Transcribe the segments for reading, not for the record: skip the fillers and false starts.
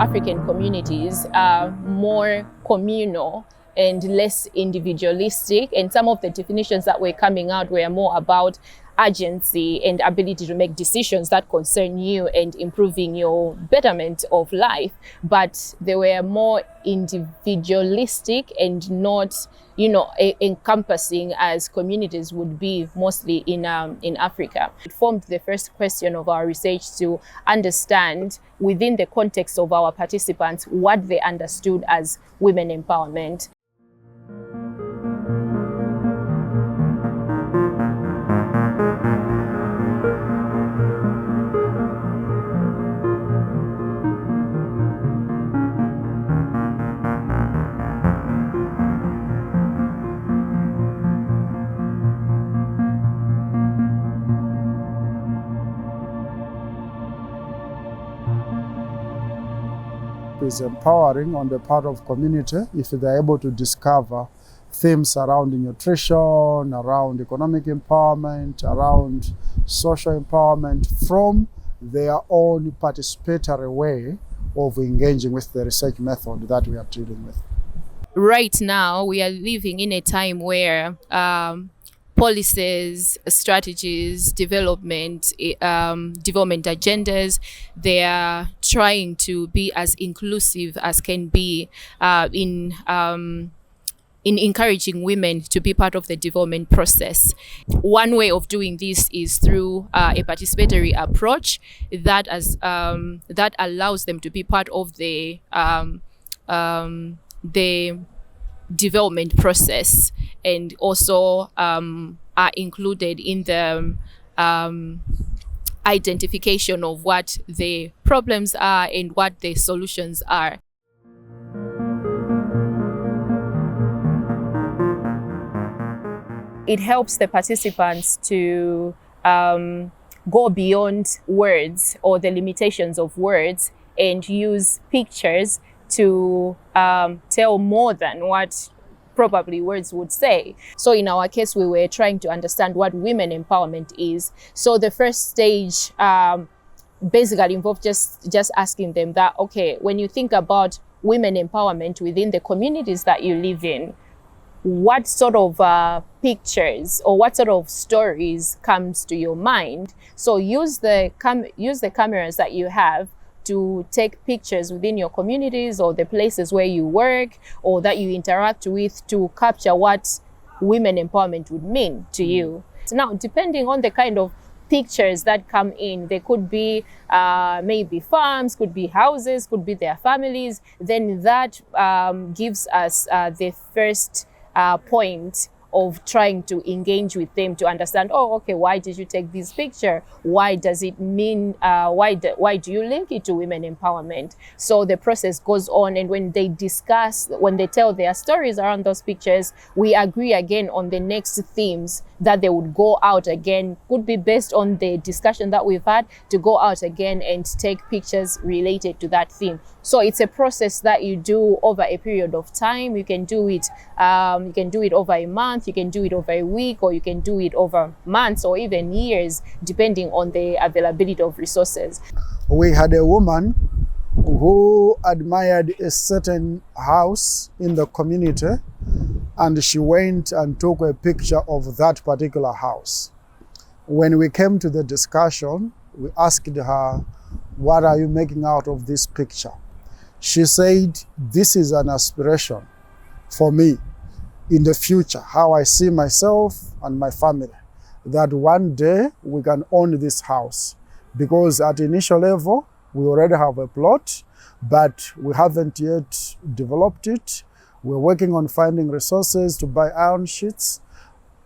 African communities are more communal and less individualistic, and some of the definitions that were coming out were more about agency and ability to make decisions that concern you and improving your betterment of life, but they were more individualistic and not, encompassing as communities would be mostly in Africa. It formed the first question of our research to understand within the context of our participants what they understood as women empowerment. Is empowering on the part of community if they're able to discover themes around nutrition, around economic empowerment, around social empowerment from their own participatory way of engaging with the research method that we are dealing with. Right now, we are living in a time where policies, strategies, development agendas, they are trying to be as inclusive as can be in encouraging women to be part of the development process. One way of doing this is through a participatory approach that allows them to be part of the development process, and also are included in the identification of what the problems are and what the solutions are. It helps the participants to go beyond words or the limitations of words and use pictures to tell more than what probably words would say. So in our case, we were trying to understand what women empowerment is. So the first stage basically involved just asking them that, okay, when you think about women empowerment within the communities that you live in, what sort of pictures or what sort of stories comes to your mind? So use the cameras that you have to take pictures within your communities or the places where you work or that you interact with to capture what women empowerment would mean to you. Now, depending on the kind of pictures that come in, they could be maybe farms, could be houses, could be their families, then that gives us the first point of trying to engage with them to understand, oh, okay, why did you take this picture? Why does it mean, why do you link it to women empowerment? So the process goes on, and when they discuss, when they tell their stories around those pictures, we agree again on the next themes that they would go out again, could be based on the discussion that we've had, to go out again and take pictures related to that theme. So it's a process that you do over a period of time. You can do it over a month, you can do it over a week, or you can do it over months or even years, depending on the availability of resources. We had a woman who admired a certain house in the community, and she went and took a picture of that particular house. When we came to the discussion, we asked her, what are you making out of this picture? She said, this is an aspiration for me in the future, how I see myself and my family, that one day we can own this house. Because at initial level, we already have a plot, but we haven't yet developed it. We're working on finding resources to buy iron sheets.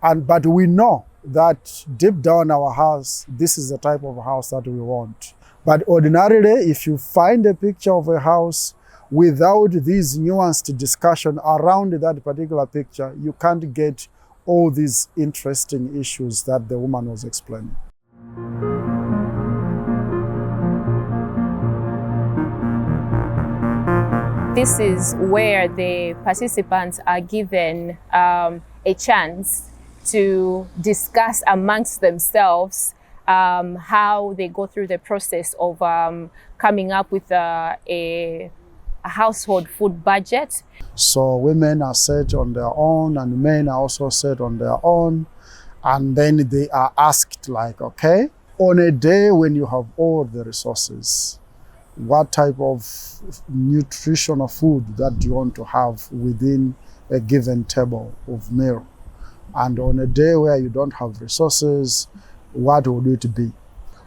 But we know that deep down our house, this is the type of house that we want. But ordinarily, if you find a picture of a house without this nuanced discussion around that particular picture, you can't get all these interesting issues that the woman was explaining. This is where the participants are given a chance to discuss amongst themselves how they go through the process of coming up with a household food budget. So women are set on their own and men are also set on their own. And then they are asked like, okay, on a day when you have all the resources, what type of nutritional food that you want to have within a given table of meal? And on a day where you don't have resources, what would it be?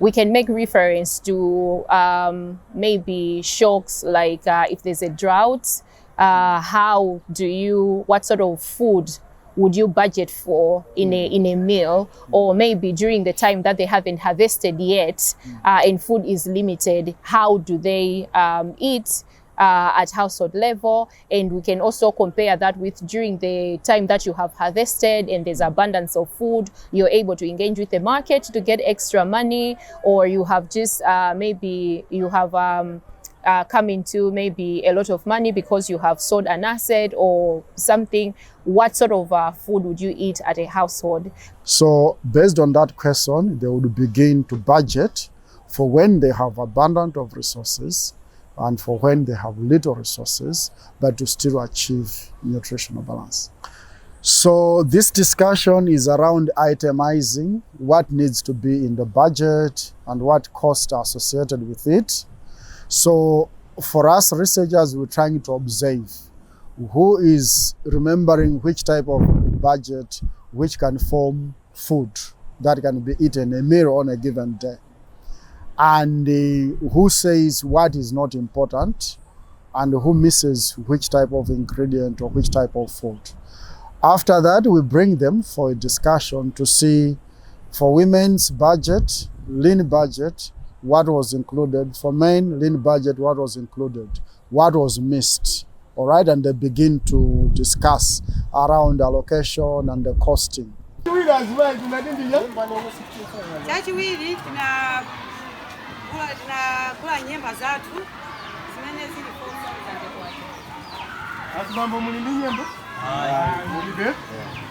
We can make reference to maybe shocks like if there's a drought, what sort of food would you budget for in a meal, or maybe during the time that they haven't harvested yet and food is limited, how do they eat at household level? And we can also compare that with during the time that you have harvested and there's abundance of food, you're able to engage with the market to get extra money, or you have just maybe you have come into maybe a lot of money because you have sold an asset or something. What sort of food would you eat at a household? So based on that question, they would begin to budget for when they have abundance of resources and for when they have little resources, but to still achieve nutritional balance. So this discussion is around itemizing what needs to be in the budget and what costs are associated with it. So for us researchers, we're trying to observe who is remembering which type of budget which can form food that can be eaten a meal on a given day, and who says what is not important and who misses which type of ingredient or which type of food. After that, we bring them for a discussion to see for women's budget, lean budget, what was included, for men, lean budget, what was included, what was missed, all right? And they begin to discuss around allocation and the costing.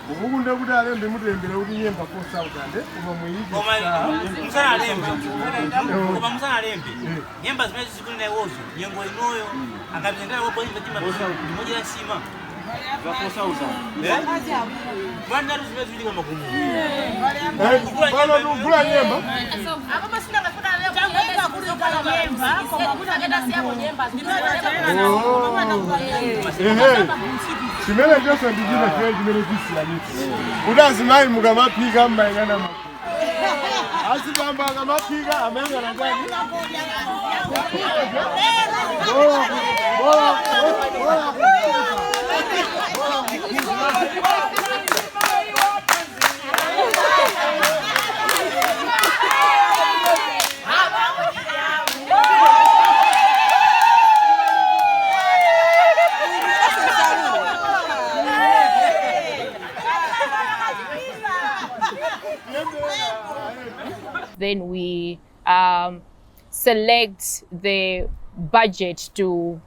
Ubugunda budalembe mutembera ulinyemba ko Southande kuva muyigi musana lembe kuva musana lembe nyemba zimezi zikuli na wozo yengo inoyo akabyenga ko boyimba tima moja ya sima za ko Southande bwana zimezi zili kama kumu bwana ndugula nyemba hapo basi ndafuta leo nyemba kuli kwa nyemba kwa kuta kenda siamo nyemba Simele Jose ndijina kwa jimele kisi la niti. Udazimai mugama piga mbaingana maku. Asibamba mugama piga amenga na gani? Then we select the budget to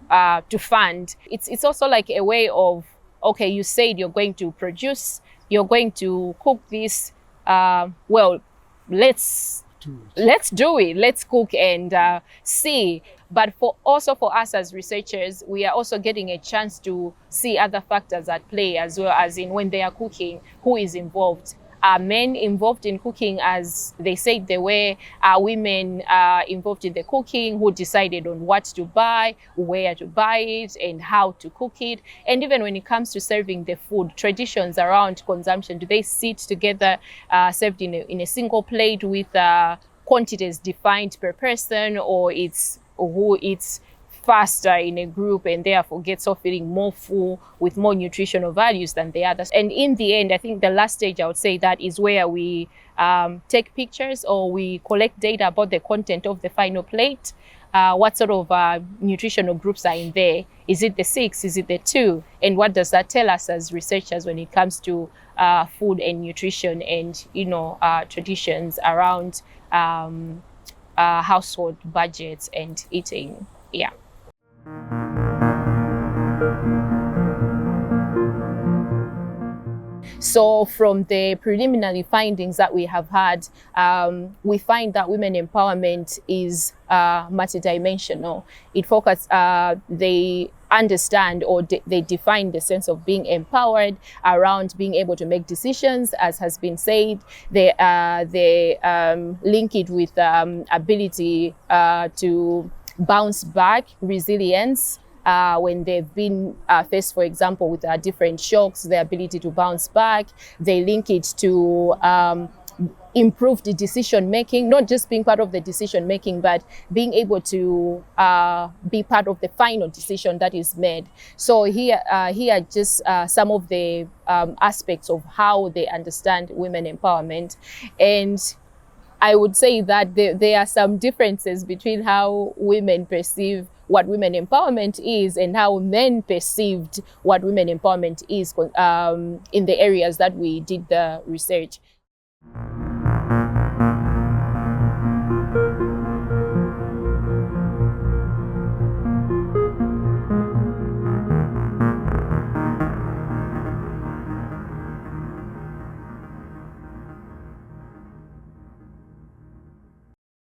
fund. It's also like a way of, okay, you said you're going to produce, you're going to cook this. Well, let's do it. Let's cook and see. But for us as researchers, we are also getting a chance to see other factors at play, as well as in when they are cooking, who is involved. Are men involved in cooking as they said they were? Are women involved in the cooking? Who decided on what to buy, where to buy it, and how to cook it? And even when it comes to serving the food, traditions around consumption, do they sit together served in a single plate with quantities defined per person, or it's who eats faster in a group and therefore gets off feeling more full with more nutritional values than the others? And in the end, I think the last stage I would say that is where we take pictures or we collect data about the content of the final plate. What sort of nutritional groups are in there? Is it the 6? Is it the 2? And what does that tell us as researchers when it comes to food and nutrition and traditions around household budgets and eating? Yeah. So from the preliminary findings that we have had, we find that women empowerment is multidimensional. It focuses, they understand or they define the sense of being empowered around being able to make decisions, as has been said. They link it with ability to bounce back, resilience, when they've been faced, for example, with different shocks, their ability to bounce back. They link it to improve the decision making, not just being part of the decision making, but being able to be part of the final decision that is made. So here are just some of the aspects of how they understand women empowerment. And I would say that there are some differences between how women perceive what women empowerment is and how men perceived what women empowerment is in the areas that we did the research.